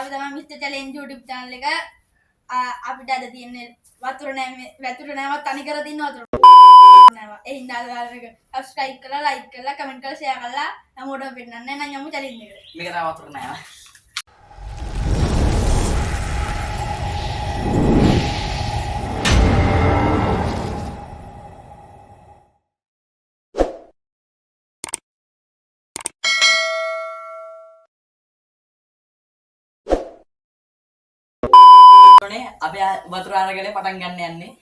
අපි තමයි mister challenge YouTube channel එක අපිට අද තියෙන්නේ වතුර නෑවත් තනි කර දින්න වතුර නෑවා. ඒ හින්දා ඔයාලා subscribe කරලා like කරලා comment කරලා share කරලා හැමෝටම පෙන්නන්න නම් යමු challenge එකට. මේක තමයි වතුර නෑවා. අපි වතුර අරගෙන පටන් ගන්න යන්නේ.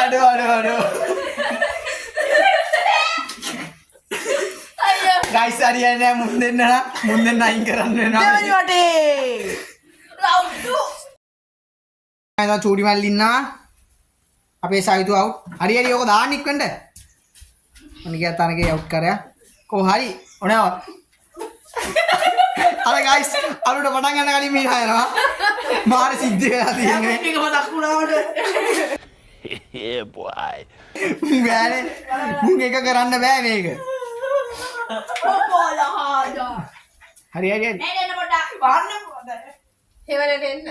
Aduh. Guys, hariannya mundur naik kerana Jangan mati. Laudu. Kita curi malina. Apa saya itu out? Hari-hari aku dah nik kan deh. Ini kita tanah kita out karya. Kau hari, orang out. Ada guys, alu udah padang kan kali mina ya, mar sidde hati ini. Ini kau tak kurang ada. Yeah boy. Mungkin kerana bෑ මේක. පොපෝල හාදා. හරි. නේ පොඩ්ඩක් වන්න මොකද? හේවලට එන්න.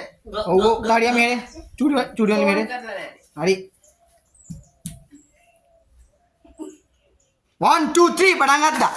ඔව් ගාඩිය මේනේ. චූටි වල මේනේ. හරි. 1 2 3 පටන් ගත්තා.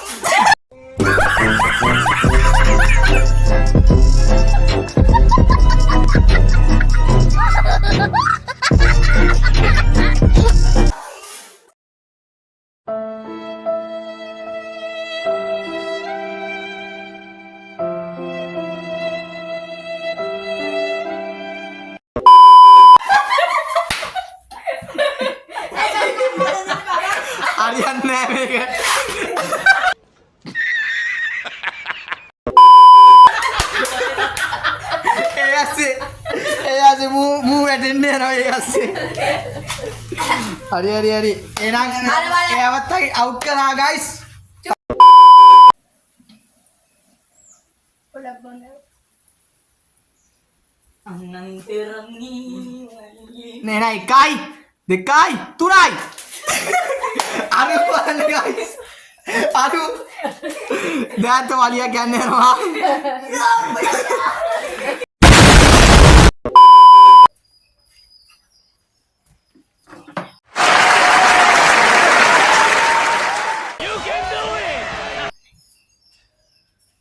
Harian nෑ මේක. ඒ ඇස්සේ මූ වැටෙන්නේ යනවා ඒ ඇස්සේ. හරි. එහෙනම් එයාවත් අවුට් කරනවා guys. පොඩක් බොන්න. අනන්තරණී නේ නෑ 1යි 2යි 3යි. අර guys. අරු දැන් තවලියක් ගන්න යනවා.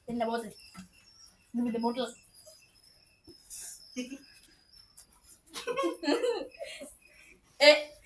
In the bottle. With the bottle. Eh.